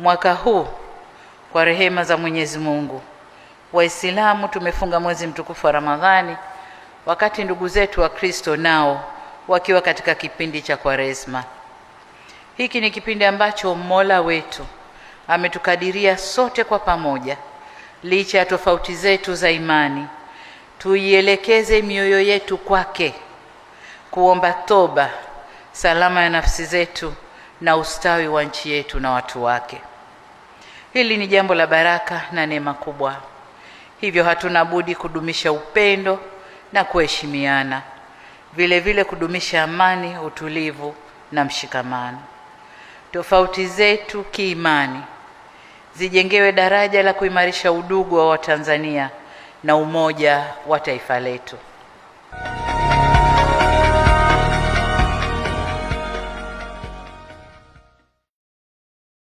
Mwaka huu kwa rehema za Mwenyezi Mungu, Waislamu tumefunga mwezi mtukufu wa Ramadhani, wakati ndugu zetu wa Kristo nao wakiwa katika kipindi cha Kwaresma. Hiki ni kipindi ambacho Mola wetu ametukadiria sote kwa pamoja, licha ya tofauti zetu za imani, tuielekeze mioyo yetu kwake, kuomba toba, salama ya nafsi zetu na ustawi wa nchi yetu na watu wake. Hili ni jambo la baraka na neema kubwa. Hivyo hatuna budi kudumisha upendo na kuheshimiana, vile vile kudumisha amani, utulivu na mshikamano. Tofauti zetu kiimani zijengewe daraja la kuimarisha udugu wa Watanzania na umoja wa taifa letu.